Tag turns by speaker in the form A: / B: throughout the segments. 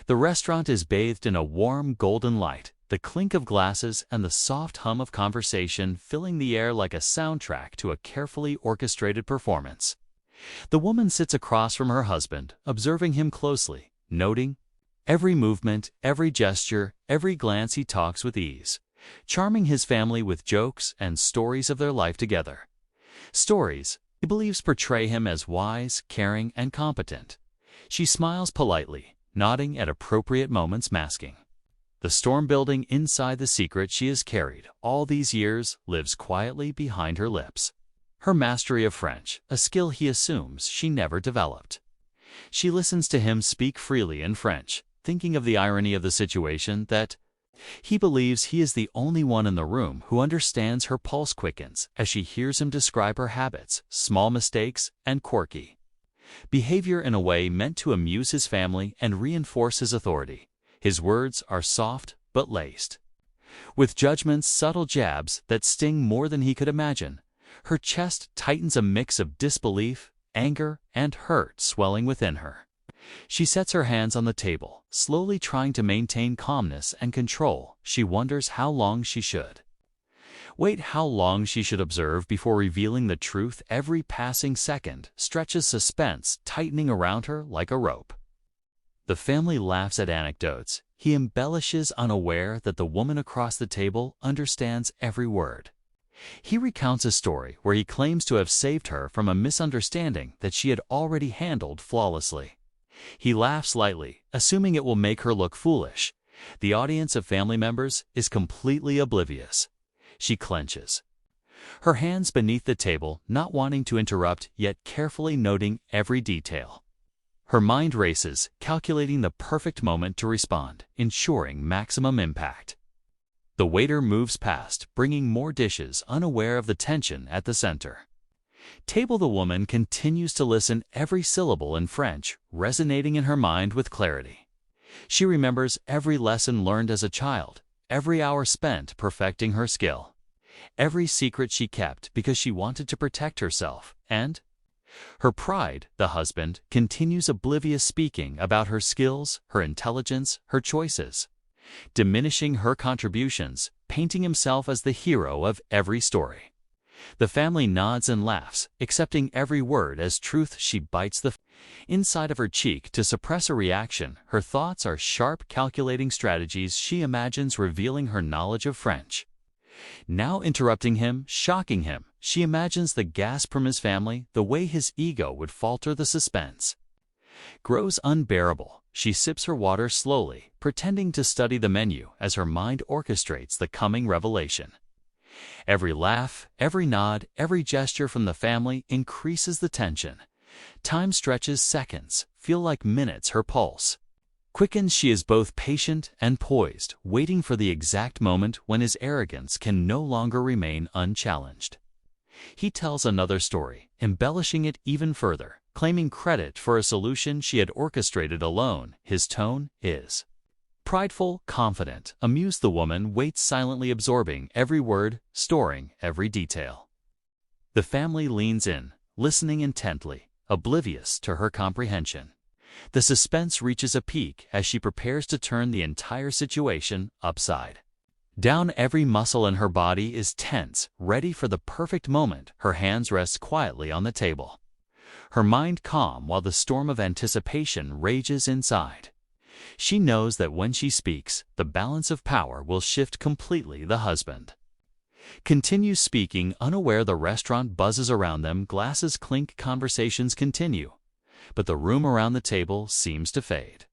A: The restaurant is bathed in a warm golden light, the clink of glasses and the soft hum of conversation filling the air like a soundtrack to a carefully orchestrated performance. The woman sits across from her husband, observing him closely, noting every movement, every gesture, every glance. He talks with ease, charming his family with jokes and stories of their life together. Stories, he believes, portray him as wise, caring, and competent. She smiles politely, nodding at appropriate moments, masking the storm building inside. The secret she has carried all these years lives quietly behind her lips. Her mastery of French, a skill he assumes she never developed. She listens to him speak freely in French, thinking of the irony of the situation, that he believes he is the only one in the room who understands. Her pulse quickens as she hears him describe her habits, small mistakes, and quirky behavior in a way meant to amuse his family and reinforce his authority. His words are soft but laced with judgments, subtle jabs that sting more than he could imagine. Her chest tightens, a mix of disbelief, anger, and hurt swelling within her. She sets her hands on the table, slowly trying to maintain calmness and control. She wonders how long she should wait, how long she should observe before revealing the truth. Every passing second stretches suspense, tightening around her like a rope. The family laughs at anecdotes he embellishes, unaware that the woman across the table understands every word. He recounts a story where he claims to have saved her from a misunderstanding that she had already handled flawlessly. He laughs lightly, assuming it will make her look foolish. The audience of family members is completely oblivious. She clenches her hands beneath the table, not wanting to interrupt, yet carefully noting every detail. Her mind races, calculating the perfect moment to respond, ensuring maximum impact. The waiter moves past, bringing more dishes, unaware of the tension at the center. Table. The woman continues to listen, every syllable in French resonating in her mind with clarity. She remembers every lesson learned as a child, every hour spent perfecting her skill, every secret she kept because she wanted to protect herself, and her pride. The husband continues oblivious, speaking about her skills, her intelligence, her choices, diminishing her contributions, painting himself as the hero of every story. The family nods and laughs, accepting every word as truth. She bites the inside of her cheek to suppress a reaction. Her thoughts are sharp, calculating strategies she imagines revealing her knowledge of French. Now interrupting him, shocking him, she imagines the gasp from his family, the way his ego would falter. The suspense grows unbearable. She sips her water slowly, pretending to study the menu as her mind orchestrates the coming revelation. Every laugh, every nod, every gesture from the family increases the tension. Time stretches, seconds feel like minutes. Her pulse quickens. She is both patient and poised, waiting for the exact moment when his arrogance can no longer remain unchallenged. He tells another story, embellishing it even further, claiming credit for a solution she had orchestrated alone. His tone is prideful, confident, amused. The woman waits silently, absorbing every word, storing every detail. The family leans in, listening intently, oblivious to her comprehension. The suspense reaches a peak as she prepares to turn the entire situation upside down. Every muscle in her body is tense, ready for the perfect moment. Her hands rest quietly on the table, her mind calm while the storm of anticipation rages inside. She knows that when she speaks, the balance of power will shift completely. The husband continues speaking, unaware. The restaurant buzzes around them, glasses clink, conversations continue, but the room around the table seems to fade.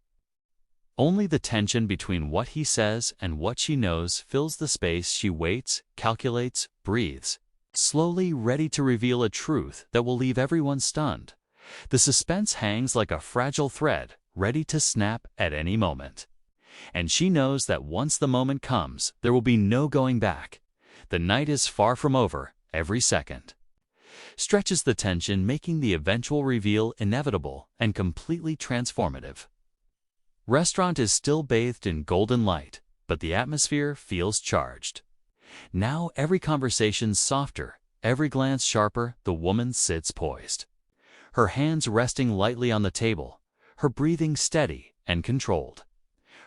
A: Only the tension between what he says and what she knows fills the space. She waits, calculates, breathes, slowly, ready to reveal a truth that will leave everyone stunned. The suspense hangs like a fragile thread, ready to snap at any moment. And she knows that once the moment comes, there will be no going back. The night is far from over. Every second stretches the tension, making the eventual reveal inevitable and completely transformative. Restaurant is still bathed in golden light, but the atmosphere feels charged. Now every conversation softer, every glance sharper. The woman sits poised, her hands resting lightly on the table, her breathing steady and controlled.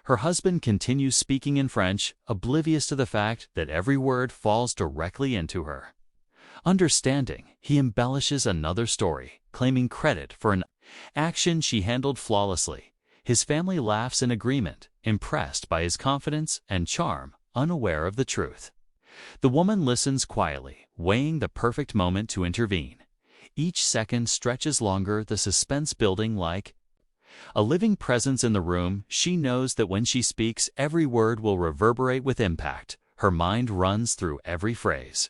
A: Her husband continues speaking in French, oblivious to the fact that every word falls directly into her. Understanding, he embellishes another story, claiming credit for an action she handled flawlessly. His family laughs in agreement, impressed by his confidence and charm, unaware of the truth. The woman listens quietly, weighing the perfect moment to intervene. Each second stretches longer, the suspense building like a living presence in the room. She knows that when she speaks, every word will reverberate with impact. Her mind runs through every phrase,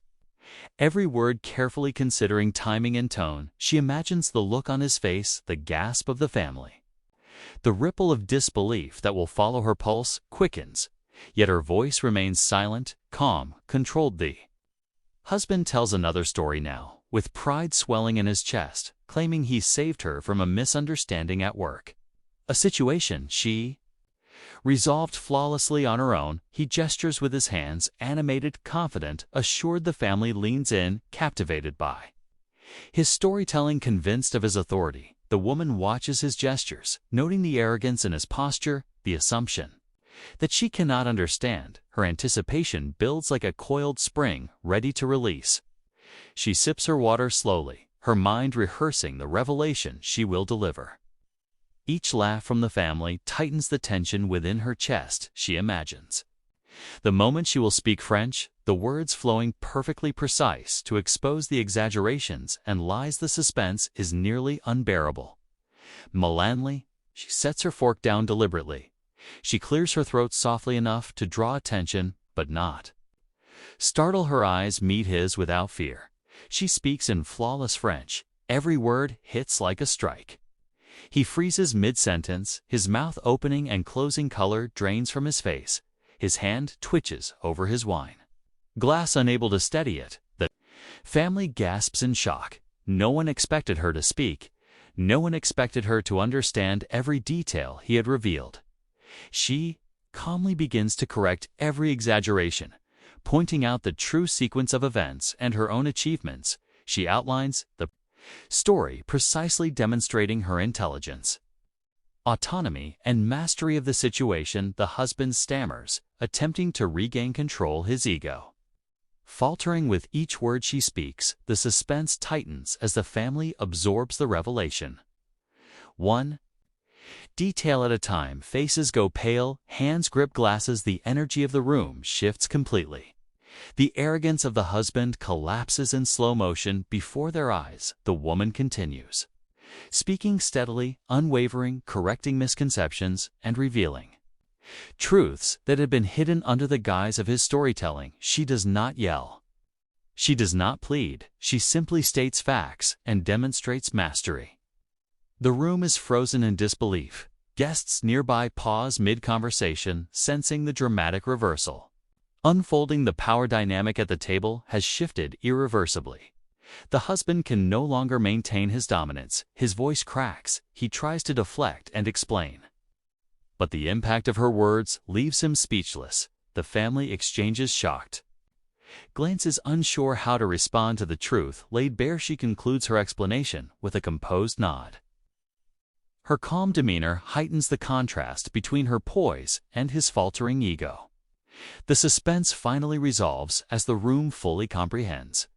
A: every word carefully considering timing and tone. She imagines the look on his face, the gasp of the family. The ripple of disbelief that will follow. Her pulse quickens, yet her voice remains silent, calm, controlled. The husband tells another story now, with pride swelling in his chest, claiming he saved her from a misunderstanding at work. A situation she resolved flawlessly on her own. He gestures with his hands, animated, confident, assured. The family leans in, captivated by his storytelling, convinced of his authority. The woman watches his gestures, noting the arrogance in his posture, the assumption that she cannot understand. Her anticipation builds like a coiled spring, ready to release. She sips her water slowly, her mind rehearsing the revelation she will deliver. Each laugh from the family tightens the tension within her chest. She imagines the moment she will speak French, the words flowing perfectly precise to expose the exaggerations and lies. The suspense is nearly unbearable. Melancholy, she sets her fork down deliberately. She clears her throat softly enough to draw attention, but not startle. Her eyes meet his without fear. She speaks in flawless French. Every word hits like a strike. He freezes mid-sentence, his mouth opening and closing. Color drains from his face. His hand twitches over his wine glass, unable to steady it. The family gasps in shock. No one expected her to speak. No one expected her to understand every detail he had revealed. She calmly begins to correct every exaggeration, pointing out the true sequence of events and her own achievements. She outlines the story, precisely demonstrating her intelligence, autonomy, and mastery of the situation. The husband stammers, attempting to regain control. His ego faltering with each word she speaks. The suspense tightens as the family absorbs the revelation. One detail at a time, faces go pale, hands grip glasses. The energy of the room shifts completely. The arrogance of the husband collapses in slow motion before their eyes. The woman continues, speaking steadily, unwavering, correcting misconceptions and revealing truths that had been hidden under the guise of his storytelling. She does not yell. She does not plead. She simply states facts and demonstrates mastery. The room is frozen in disbelief. Guests nearby pause mid-conversation, sensing the dramatic reversal. Unfolding, the power dynamic at the table has shifted irreversibly. The husband can no longer maintain his dominance. His voice cracks. He tries to deflect and explain, but the impact of her words leaves him speechless. The family exchanges shocked glances, unsure how to respond to the truth laid bare. She concludes her explanation with a composed nod. Her calm demeanor heightens the contrast between her poise and his faltering ego. The suspense finally resolves as the room fully comprehends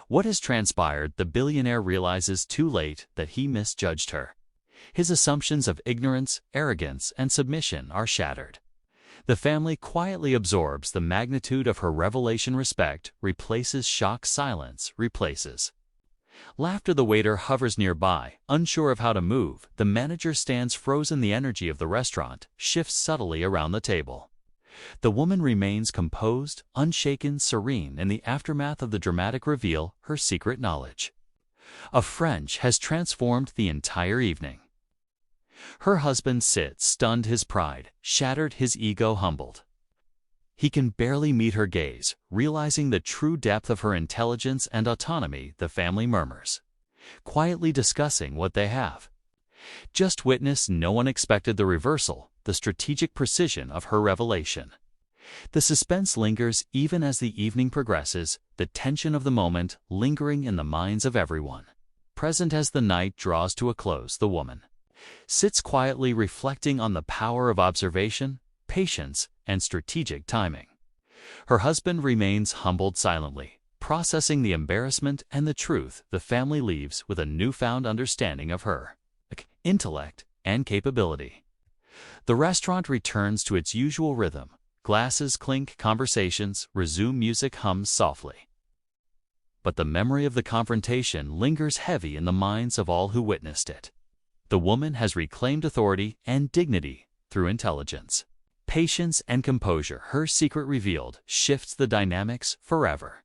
A: what has transpired. The billionaire realizes too late that he misjudged her. His assumptions of ignorance, arrogance, and submission are shattered. The family quietly absorbs the magnitude of her revelation. Respect replaces shock. Silence replaces laughter. The waiter hovers nearby, unsure of how to move. The manager stands frozen. The energy of the restaurant shifts subtly around the table. The woman remains composed, unshaken, serene in the aftermath of the dramatic reveal. Her secret knowledge of French has transformed the entire evening. Her husband sits stunned, his pride shattered, his ego humbled. He can barely meet her gaze, realizing the true depth of her intelligence and autonomy. The family murmurs, quietly discussing what they have just witnessed. No one expected the reversal, the strategic precision of her revelation. The suspense lingers even as the evening progresses, the tension of the moment lingering in the minds of everyone present. As the night draws to a close, the woman sits quietly reflecting on the power of observation, patience, and strategic timing. Her husband remains humbled silently, processing the embarrassment and the truth the family leaves with a newfound understanding of her intellect and capability. The restaurant returns to its usual rhythm. Glasses clink, conversations resume, music hums softly. But the memory of the confrontation lingers heavy in the minds of all who witnessed it. The woman has reclaimed authority and dignity through intelligence. Patience and composure, her secret revealed, shifts the dynamics forever.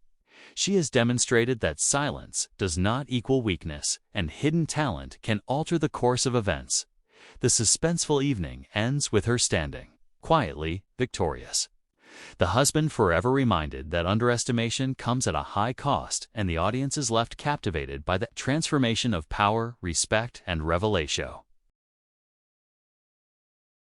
A: She has demonstrated that silence does not equal weakness, and hidden talent can alter the course of events. The suspenseful evening ends with her standing, quietly victorious. The husband forever reminded that underestimation comes at a high cost, and the audience is left captivated by the transformation of power, respect, and revelation.